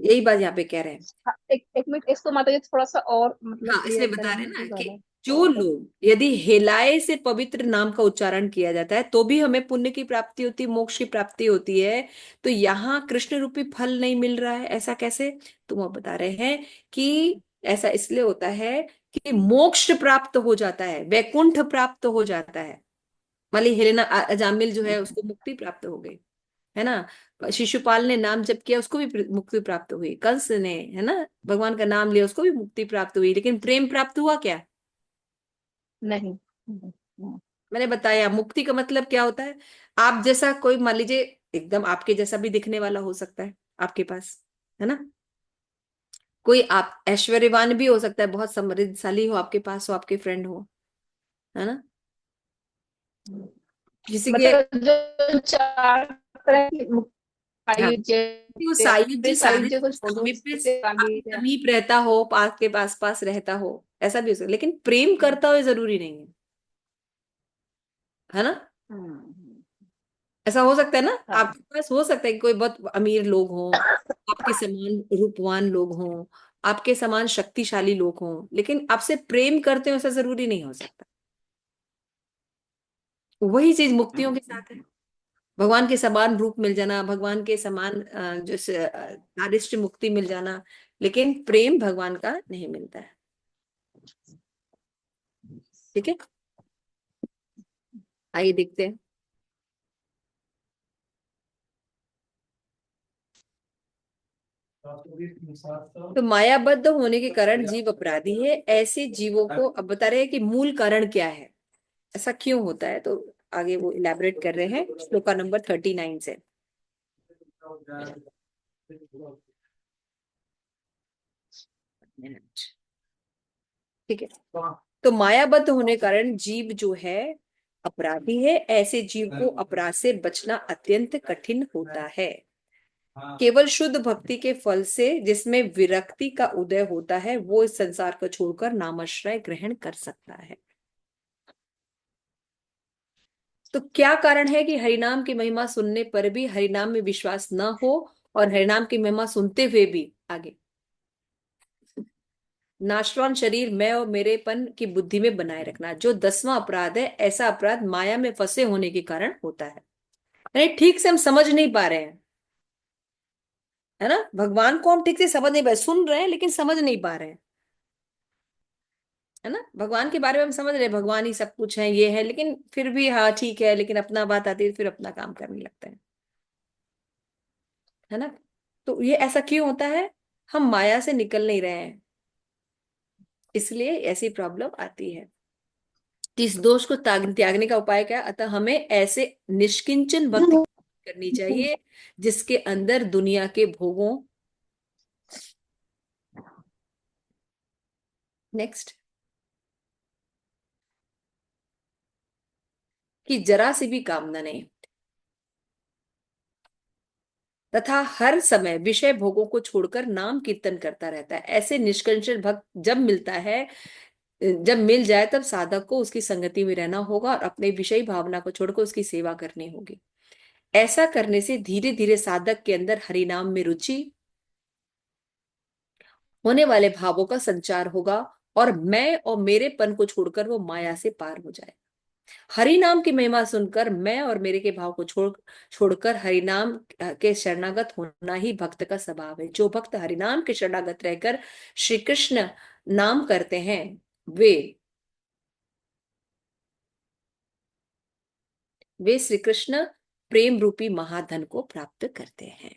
यही बात यहाँ पे कह रहे हैं। हाँ, एक मिनट, इसको माता जी थोड़ा सा और मतलब हाँ, इसलिए क्लियर बता रहे हैं करेंगे ना तो कि ज्यादा। जो लोग, यदि हेलाए से पवित्र नाम का उच्चारण किया जाता है तो भी हमें पुण्य की प्राप्ति होती है, मोक्ष की प्राप्ति होती है। तो यहाँ कृष्ण रूपी फल नहीं मिल रहा है, ऐसा कैसे? तो वो बता रहे हैं कि ऐसा इसलिए होता है कि मोक्ष प्राप्त हो जाता है, वैकुंठ प्राप्त हो जाता है। मान ली हेलेना अजामिल जो है उसको मुक्ति प्राप्त हो गई, है ना, शिशुपाल ने नाम जप किया उसको भी मुक्ति प्राप्त हुई, कंस ने, है ना, भगवान का नाम लिया उसको भी मुक्ति प्राप्त हुई, लेकिन प्रेम प्राप्त हुआ क्या? नहीं। मैंने बताया मुक्ति का मतलब क्या होता है। आप जैसा कोई मान लीजिए एकदम आपके जैसा भी दिखने वाला हो सकता है आपके पास, है ना। कोई आप ऐश्वर्यवान भी हो सकता है, बहुत समृद्धशाली हो, आपके पास हो, आपके फ्रेंड हो, है ना। किसी के मतलब जो चार तरह की हाँ, आयु वो जैसे सायुज्य सायुज्य को सानिध्य छोड़ो समीप जैसे आगे समीप रहता हो, पास के पास पास रहता हो, ऐसा भी हो सकता है। लेकिन प्रेम करता हो ये जरूरी नहीं है ना। ऐसा हो सकता है ना, हाँ। आपके पास हो सकता है कि कोई बहुत अमीर लोग हों, आपके समान रूपवान लोग हों, आपके समान शक्तिशाली लोग हों, लेकिन आपसे प्रेम करते हो ऐसा जरूरी नहीं हो सकता। वही चीज मुक्तियों के साथ है। भगवान के समान रूप मिल जाना, भगवान के समान नारिष्ट मुक्ति मिल जाना, लेकिन प्रेम भगवान का नहीं मिलता है। ठीक है, आइए देखते हैं। तो मायाबद्ध होने के कारण जीव अपराधी है। ऐसे जीवों को अब बता रहे हैं कि मूल कारण क्या है, ऐसा क्यों होता है। तो आगे वो इलेबोरेट कर रहे हैं श्लोका नंबर 39 से। ठीक है, तो मायाबद्ध होने के कारण जीव जो है अपराधी है। ऐसे जीव को अपराध से बचना अत्यंत कठिन होता है। केवल शुद्ध भक्ति के फल से जिसमें विरक्ति का उदय होता है वो इस संसार को छोड़कर नामाश्रय ग्रहण कर सकता है। तो क्या कारण है कि हरिनाम की महिमा सुनने पर भी हरिनाम में विश्वास न हो, और हरिनाम की महिमा सुनते हुए भी आगे नाशवान शरीर मैं और मेरेपन की बुद्धि में बनाए रखना, जो 10वां अपराध है। ऐसा अपराध माया में फंसे होने के कारण होता है। यानी ठीक से हम समझ नहीं पा रहे हैं, है ना। भगवान को हम ठीक से समझ नहीं पा रहे, सुन रहे हैं लेकिन समझ नहीं पा रहे हैं, है ना। भगवान के बारे में हम समझ रहे हैं, भगवान ही सब कुछ है, ये है, लेकिन फिर भी हाँ ठीक है, लेकिन अपना बात आती है फिर अपना काम करने लगते हैं, है ना। तो ये ऐसा क्यों होता है, हम माया से निकल नहीं रहे हैं, इसलिए ऐसी प्रॉब्लम आती है। तो इस दोष को त्यागने का उपाय क्या है। अतः हमें ऐसे निष्किंचन भक्ति करनी चाहिए जिसके अंदर दुनिया के भोगों, नेक्स्ट, की जरा सी भी कामना नहीं, तथा हर समय विषय भोगों को छोड़कर नाम कीर्तन करता रहता है। ऐसे निष्कंचन भक्त जब मिलता है, जब मिल जाए तब साधक को उसकी संगति में रहना होगा और अपने विषय भावना को छोड़कर उसकी सेवा करनी होगी। ऐसा करने से धीरे धीरे साधक के अंदर हरिनाम में रुचि होने वाले भावों का संचार होगा और मैं और मेरेपन को छोड़कर वो माया से पार हो जाए। हरि नाम की महिमा सुनकर मैं और मेरे के भाव को छोड़कर हरिनाम के शरणागत होना ही भक्त का स्वभाव है। जो भक्त हरिनाम के शरणागत रहकर श्री कृष्ण नाम करते हैं वे श्री कृष्ण प्रेम रूपी महाधन को प्राप्त करते हैं।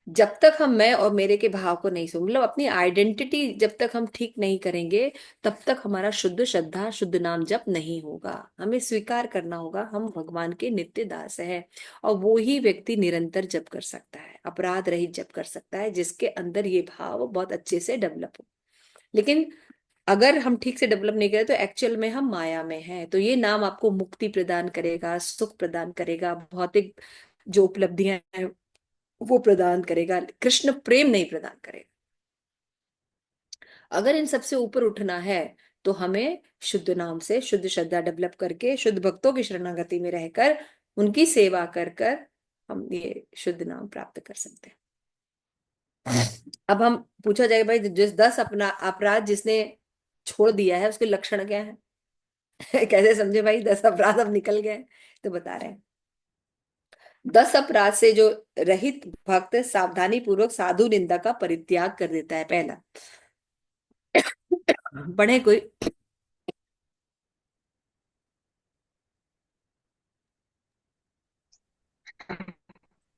जब तक हम मैं और मेरे के भाव को नहीं सुन, मतलब अपनी आइडेंटिटी जब तक हम ठीक नहीं करेंगे तब तक हमारा शुद्ध श्रद्धा शुद्ध नाम जप नहीं होगा। हमें स्वीकार करना होगा हम भगवान के नित्य दास हैं, और वो ही व्यक्ति निरंतर जप कर सकता है, अपराध रहित जप कर सकता है, जिसके अंदर ये भाव बहुत अच्छे से डेवलप हो। लेकिन अगर हम ठीक से डेवलप नहीं करें तो एक्चुअल में हम माया में हैं। तो ये नाम आपको मुक्ति प्रदान करेगा, सुख प्रदान करेगा, भौतिक जो उपलब्धियां हैं वो प्रदान करेगा, कृष्ण प्रेम नहीं प्रदान करेगा। अगर इन सबसे ऊपर उठना है तो हमें शुद्ध नाम से शुद्ध श्रद्धा डेवलप करके शुद्ध भक्तों की शरणागति में रहकर उनकी सेवा कर कर हम ये शुद्ध नाम प्राप्त कर सकते हैं। अब हम पूछा जाएगा भाई जिस 10 अपना अपराध जिसने छोड़ दिया है उसके लक्षण क्या है कैसे समझे भाई 10 अपराध अब निकल गए। तो बता रहे हैं 10 अपराध से जो रहित भक्त सावधानी पूर्वक साधु निंदा का परित्याग कर देता है। पहला, पढ़े कोई।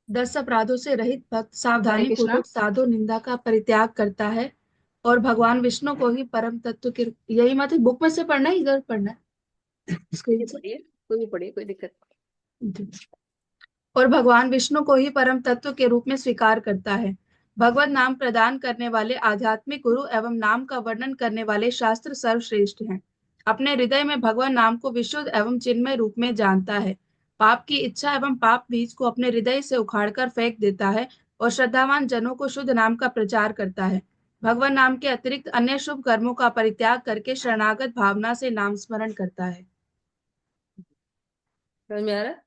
10 अपराधों से रहित भक्त हरे सावधानी कृष्णा। पूर्वक साधु निंदा का परित्याग करता है और भगवान विष्णु को ही परम तत्व के, यही मत बुक में से पढ़ना है, इधर पढ़ना है स्क्रीन से। पढ़िए, कोई भी पढ़िए, कोई दिक्कत और भगवान विष्णु को ही परम तत्व के रूप में स्वीकार करता है। भगवत नाम प्रदान करने वाले आध्यात्मिक गुरु एवं नाम का वर्णन करने वाले शास्त्र सर्वश्रेष्ठ हैं। अपने हृदय में भगवान नाम को विशुद्ध एवं चिन्मय रूप में जानता है। पाप की इच्छा एवं पाप बीज को अपने हृदय से उखाड़कर फेंक देता है और श्रद्धावान जनों को शुद्ध नाम का प्रचार करता है। भगवान नाम के अतिरिक्त अन्य शुभ कर्मों का परित्याग करके शरणागत भावना से नाम स्मरण करता है। समझ में आ रहा है?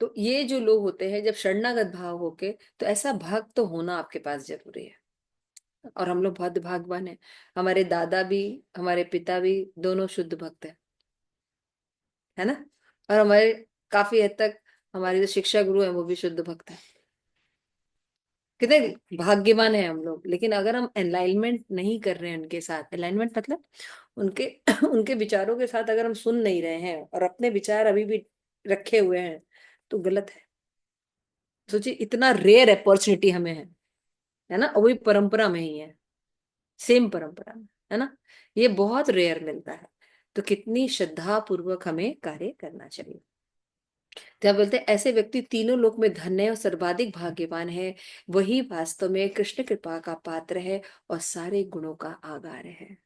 तो ये जो लोग होते हैं जब शरणागत भाव होके, तो ऐसा भक्त तो होना आपके पास जरूरी है। और हम लोग बहुत भाग्यवान हैं, हमारे दादा भी, हमारे पिता भी दोनों शुद्ध भक्त हैं, है ना। और हमारे काफी हद तक हमारे जो शिक्षा गुरु हैं वो भी शुद्ध भक्त हैं। कितने भाग्यवान हैं हम लोग। लेकिन अगर हम अलाइनमेंट नहीं कर रहे हैं उनके साथ, अलाइनमेंट मतलब उनके उनके विचारों के साथ अगर हम सुन नहीं रहे हैं और अपने विचार अभी भी रखे हुए हैं, तो गलत है। सोचिए, इतना रेयर अपॉर्चुनिटी हमें है ना, और वही परंपरा में ही है, सेम परंपरा में, है ना। ये बहुत रेयर मिलता है। तो कितनी श्रद्धा पूर्वक हमें कार्य करना चाहिए। क्या बोलते हैं, ऐसे व्यक्ति तीनों लोक में धन्य और सर्वाधिक भाग्यवान है। वही वास्तव में कृष्ण कृपा का पात्र है और सारे गुणों का आगार है।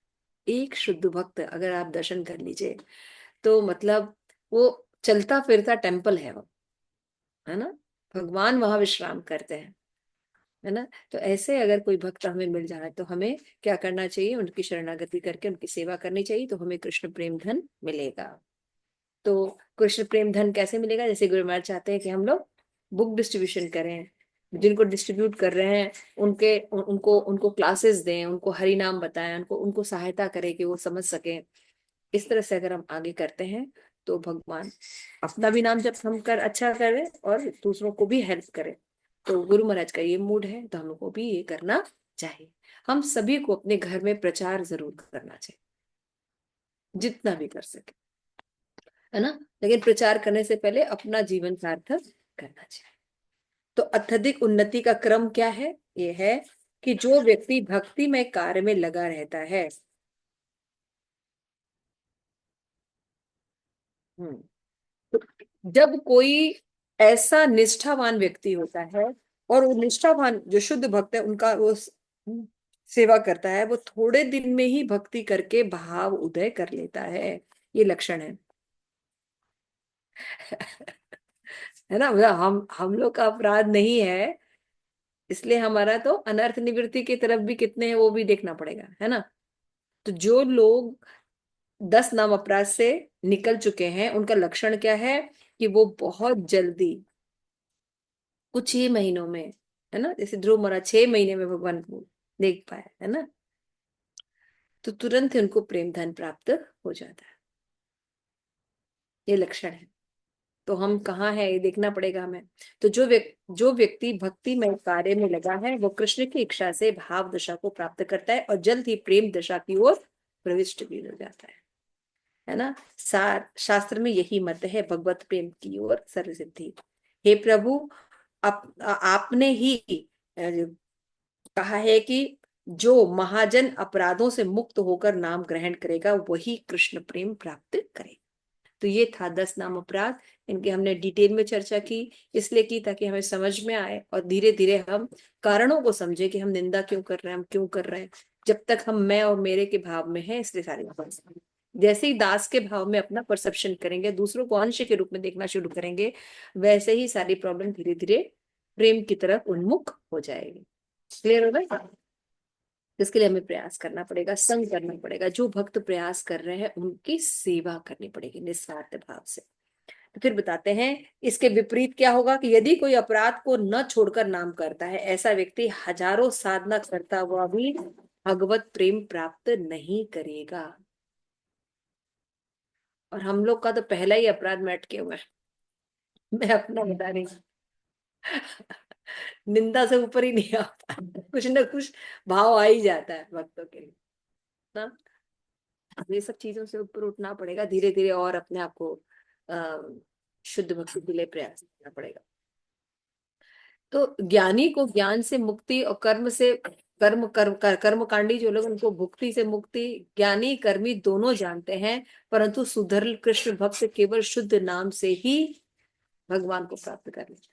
एक शुद्ध भक्त अगर आप दर्शन कर लीजिए, तो मतलब वो चलता फिरता टेम्पल है वो, है ना। भगवान वहां विश्राम करते हैं, है ना। तो ऐसे अगर कोई भक्त हमें मिल जाए तो हमें क्या करना चाहिए, उनकी शरणागति करके उनकी सेवा करनी चाहिए, तो हमें कृष्ण प्रेम धन मिलेगा। तो कृष्ण प्रेम धन कैसे मिलेगा? जैसे गुरु महाराज चाहते हैं कि हम लोग बुक डिस्ट्रीब्यूशन करें, जिनको डिस्ट्रीब्यूट कर रहे हैं उनके उनको उनको क्लासेस दें, उनको हरि नाम बताएं, उनको सहायता करें कि वो समझ सकें। इस तरह से अगर हम आगे करते हैं तो भगवान अपना भी नाम जब हम कर अच्छा करें और दूसरों को भी हेल्प करें। तो गुरु महाराज का ये मूड है, तो हमको भी ये करना चाहिए। हम सभी को अपने घर में प्रचार जरूर करना चाहिए, जितना भी कर सके, है ना। लेकिन प्रचार करने से पहले अपना जीवन सार्थक करना चाहिए। तो अत्यधिक उन्नति का क्रम क्या है? ये है कि जो व्यक्ति भक्ति में कार्य में लगा रहता है, तो जब कोई ऐसा निष्ठावान व्यक्ति होता है, और वो निष्ठावान जो शुद्ध भक्त है उनका वो सेवा करता है, वो थोड़े दिन में ही भक्ति करके भाव उदय कर लेता है। ये लक्षण है है ना। मतलब हम लोग का अपराध नहीं है, इसलिए हमारा तो अनर्थ निवृत्ति की तरफ भी कितने हैं वो भी देखना पड़ेगा, है ना। तो जो लोग 10 नाम अपराध से निकल चुके हैं, उनका लक्षण क्या है कि वो बहुत जल्दी कुछ ही महीनों में, है ना, जैसे ध्रुव महाराज 6 महीने में भगवान को देख पाए, है ना। तो तुरंत ही उनको प्रेम धन प्राप्त हो जाता है। ये लक्षण है। तो हम कहाँ है ये देखना पड़ेगा हमें। तो जो व्यक्ति भक्ति में कार्य में लगा है, वो कृष्ण की इच्छा से भाव दशा को प्राप्त करता है और जल्द ही प्रेम दशा की ओर प्रविष्ट भी हो जाता है ना। शास्त्र में यही मत है, भगवत प्रेम की ओर सर्व सिद्धि। हे प्रभु, आपने ही कहा है कि जो महाजन अपराधों से मुक्त होकर नाम ग्रहण करेगा वही कृष्ण प्रेम प्राप्त करेगा। तो ये था 10 नाम अपराध। इनकी हमने डिटेल में चर्चा की, इसलिए की ताकि हमें समझ में आए और धीरे धीरे हम कारणों को समझे कि हम निंदा क्यों कर रहे हैं, हम क्यों कर रहे हैं। जब तक हम मैं और मेरे के भाव में है, इसलिए सारी बातें। जैसे ही दास के भाव में अपना परसेप्शन करेंगे, दूसरों को अंश के रूप में देखना शुरू करेंगे, वैसे ही सारी प्रॉब्लम धीरे धीरे प्रेम की तरफ उन्मुख हो जाएगी। क्लियर हो गया? इसके लिए हमें प्रयास करना पड़ेगा, संग करना पड़ेगा। जो भक्त प्रयास कर रहे हैं उनकी सेवा करनी पड़ेगी निस्वार्थ भाव से। तो फिर बताते हैं इसके विपरीत क्या होगा कि यदि कोई अपराध को न छोड़कर नाम करता है, ऐसा व्यक्ति हजारों साधना करता हुआ भी भगवत प्रेम प्राप्त नहीं करेगा। और हम लोग का तो पहला ही अपराध मैं अटके हुआ है। मैं अपना बता रही हूँ। निंदा से ऊपर ही नहीं आता, कुछ ना कुछ भाव आ ही जाता है भक्तों के लिए ना। ये सब चीजों से ऊपर उठना पड़ेगा धीरे धीरे, और अपने आप को शुद्ध भक्ति के लिए प्रयास करना पड़ेगा। तो ज्ञानी को ज्ञान से मुक्ति और कर्म से कर्मकांडी जो लोग, उनको भुक्ति से मुक्ति ज्ञानी कर्मी दोनों जानते हैं, परंतु सुधर्ल कृष्ण भक्त केवल शुद्ध नाम से ही भगवान को प्राप्त कर लेते।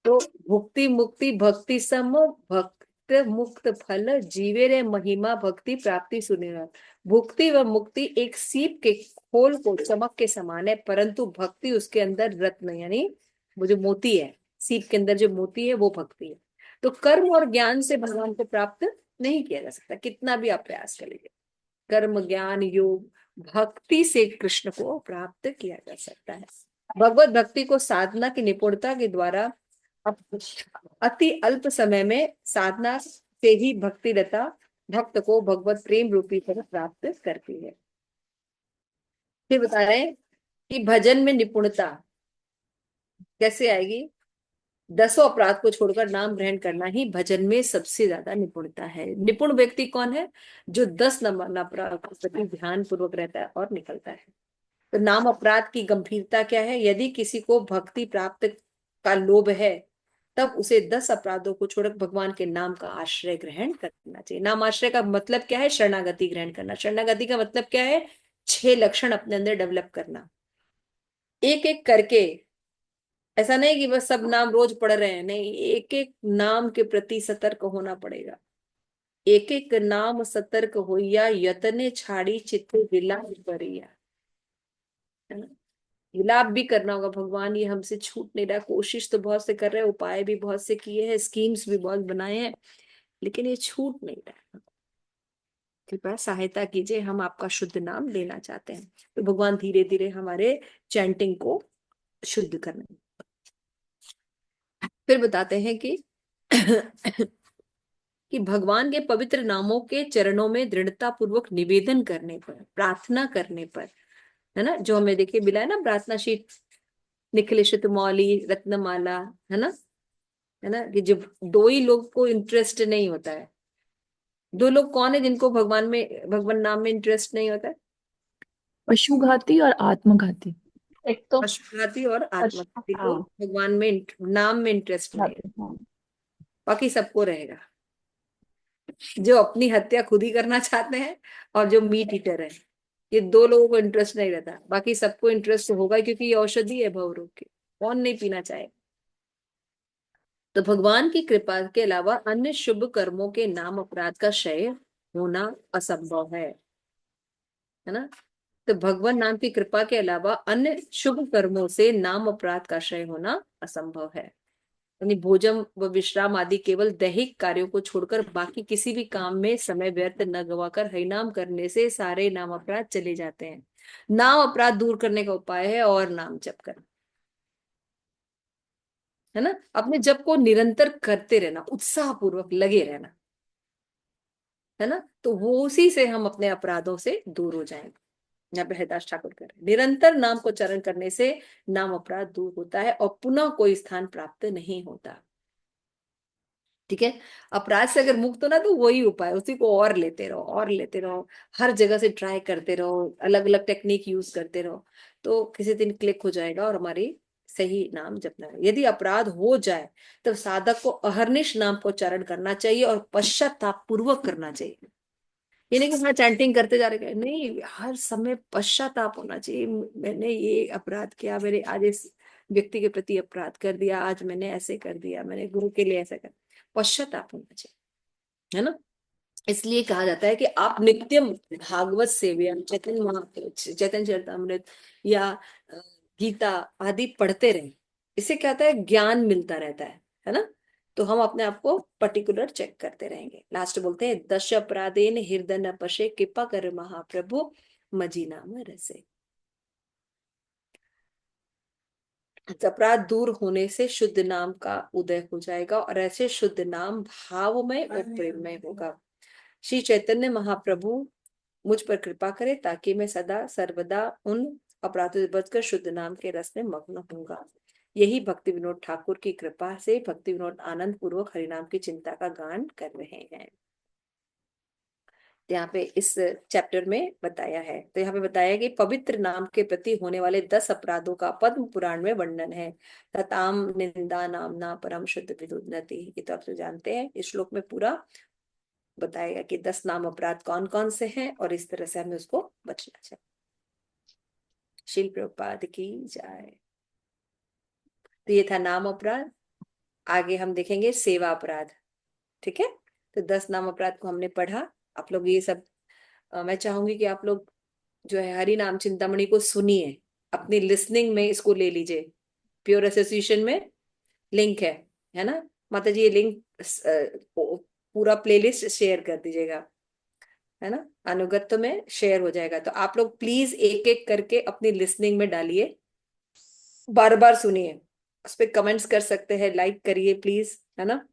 तो भुक्ति मुक्ति भक्ति सम भक्त मुक्त फल जीवे रे महिमा भक्ति प्राप्ति सुनिरा। भुक्ति व मुक्ति एक सीप के खोल को चमक के समान है, परंतु भक्ति उसके अंदर रत्न, यानी वो जो मोती है, सीप के अंदर जो मोती है वो भक्ति है। तो कर्म और ज्ञान से भगवान को प्राप्त नहीं किया जा सकता, कितना भी आप प्रयास कर लीजिए। कर्म ज्ञान योग भक्ति से कृष्ण को प्राप्त किया जा सकता है। भगवत भक्ति को साधना की निपुणता के द्वारा अति अल्प समय में साधना से ही भक्तिरता भक्त को भगवत प्रेम रूपी फल प्राप्त करती है। फिर बता रहे हैं कि भजन में निपुणता कैसे आएगी। 10 अपराध को छोड़कर नाम ग्रहण करना ही भजन में सबसे ज्यादा निपुणता है। निपुण व्यक्ति कौन है? जो 10 अपराध के प्रति ध्यान पूर्वक रहता है और निकलता है। तो नाम अपराध की गंभीरता क्या है? यदि किसी को भक्ति प्राप्त का लोभ है, तब उसे 10 अपराधों को छोड़कर भगवान के नाम का आश्रय ग्रहण करना चाहिए। नाम आश्रय का मतलब क्या है? शरणागति ग्रहण करना। शरणागति का मतलब क्या है? 6 लक्षण अपने अंदर डेवलप करना, एक एक करके। ऐसा नहीं कि बस सब नाम रोज पढ़ रहे हैं, नहीं, एक एक नाम के प्रति सतर्क होना पड़ेगा। एक एक नाम सतर्क होइया यतने छाड़ी चित्ते विलाप करिया, है ना। विलाप भी करना होगा, भगवान ये हमसे छूट नहीं रहा। कोशिश तो बहुत से कर रहे हैं, उपाय भी बहुत से किए हैं, स्कीम्स भी बहुत बनाए हैं, लेकिन ये छूट नहीं रहा। कृपया सहायता कीजिए, हम आपका शुद्ध नाम लेना चाहते हैं। तो भगवान धीरे धीरे हमारे चैंटिंग को शुद्ध करने। फिर बताते हैं कि कि भगवान के पवित्र नामों के चरणों में दृढ़ता पूर्वक निवेदन करने पर, प्रार्थना करने पर, है ना, जो हमें देखिए मिला है ना प्रार्थना शीट, निखिलेशित मौली रत्नमाला, है ना, कि जब 2 ही लोग को इंटरेस्ट नहीं होता है। 2 लोग कौन है जिनको भगवान नाम में इंटरेस्ट नहीं होता है? पशुघाती और आत्मघाती। एक तो पशुघाती और आत्मघाती को भगवान में नाम में इंटरेस्ट नहीं है, बाकी सबको रहेगा। जो अपनी हत्या खुद ही करना चाहते हैं और जो मीट ईटर है, ये 2 लोगों को इंटरेस्ट नहीं रहता, बाकी सबको इंटरेस्ट होगा, क्योंकि ये औषधि है भवरोग की, कौन नहीं पीना चाहे। तो भगवान की कृपा के अलावा अन्य शुभ कर्मों के नाम अपराध का क्षय होना असंभव है ना। तो भगवान नाम की कृपा के अलावा अन्य शुभ कर्मों से नाम अपराध का क्षय होना असंभव है। यानी भोजन व विश्राम आदि केवल दैहिक कार्यों को छोड़कर बाकी किसी भी काम में समय व्यर्थ न गवाकर हरिनाम करने से सारे नाम अपराध चले जाते हैं। नाम अपराध दूर करने का उपाय है और नाम जप करना, है ना। अपने जप को निरंतर करते रहना, उत्साह पूर्वक लगे रहना, है ना। तो वो उसी से हम अपने अपराधों से दूर हो जाएंगे। यहाँ पे हरिदास ठाकुर कह रहे हैं, निरंतर नाम को चरण करने से नाम अपराध दूर होता है और पुनः कोई स्थान प्राप्त नहीं होता। ठीक है, अपराध से अगर मुक्त होना तो वही उपाय, उसी को और लेते रहो और लेते रहो, हर जगह से ट्राई करते रहो, अलग अलग टेक्निक यूज करते रहो, तो किसी दिन क्लिक हो जाएगा और हमारी सही नाम जपना है। यदि अपराध हो जाए तब साधक को अहर्निश नाम को उच्चारण करना चाहिए और पश्चाताप पूर्वक करना चाहिए। ये नहीं कि हाँ चैंटिंग करते जा रहे, नहीं, हर समय पश्चाताप होना चाहिए। मैंने ये अपराध किया, मैंने आज इस व्यक्ति के प्रति अपराध कर दिया, आज मैंने ऐसे कर दिया, मैंने गुरु के लिए ऐसा कर, पश्चाताप होना चाहिए, है ना। इसलिए कहा जाता है कि आप नित्यम भागवत सेव्यम, चैतन्य चरितामृत या गीता आदि पढ़ते रहें। इससे क्या होता है? ज्ञान मिलता रहता है ना। तो हम अपने आप को पर्टिकुलर चेक करते रहेंगे। लास्ट बोलते हैं, 10 अपराधेन हृदय न पशे कृपा कर महाप्रभु मजी नाम रसे। अपराध दूर होने से शुद्ध नाम का उदय हो जाएगा और ऐसे शुद्ध नाम भावमय और प्रेममय होगा। श्री चैतन्य महाप्रभु मुझ पर कृपा करे ताकि मैं सदा सर्वदा उन अपराधों से बचकर शुद्ध नाम के रस में मग्न होऊंगा। यही भक्ति विनोद ठाकुर की कृपा से भक्ति विनोद आनंद पूर्वक हरिनाम की चिंता का गान कर रहे हैं। यहाँ पे इस चैप्टर में बताया है। तो यहाँ पे बताया कि पवित्र नाम के प्रति होने वाले 10 अपराधों का पद्म पुराण में वर्णन है। तताम निंदा नामना परम शुद्ध विदुन्नति, ये तो आप तो जानते हैं। इस श्लोक में पूरा बताएगा कि 10 नाम अपराध कौन कौन से हैं और इस तरह से हमें उसको बचना चाहिए। श्रील प्रभुपाद की जय। तो ये था नाम अपराध। आगे हम देखेंगे सेवा अपराध। ठीक है, तो 10 नाम अपराध को हमने पढ़ा। आप लोग ये सब मैं चाहूंगी कि आप लोग जो है हरि नाम चिंतामणि को सुनिए, अपनी लिसनिंग में इसको ले लीजिए। प्योर एसोसिएशन में लिंक है ना माता जी, ये लिंक पूरा प्लेलिस्ट शेयर कर दीजिएगा, है ना, अनुगत्य में शेयर हो जाएगा। तो आप लोग प्लीज एक एक करके अपनी लिसनिंग में डालिए, बार बार सुनिए, उस पर कमेंट्स कर सकते हैं, लाइक करिए प्लीज, है ना।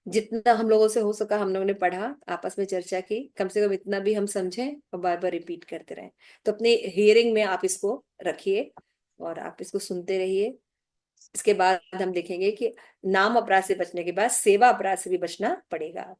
जितना हम लोगों से हो सका हम लोगों ने पढ़ा, आपस में चर्चा की, कम से कम इतना भी हम समझें और बार बार रिपीट करते रहें। तो अपने हियरिंग में आप इसको रखिए और आप इसको सुनते रहिए। इसके बाद हम देखेंगे कि नाम अपराध से बचने के बाद सेवा अपराध से भी बचना पड़ेगा।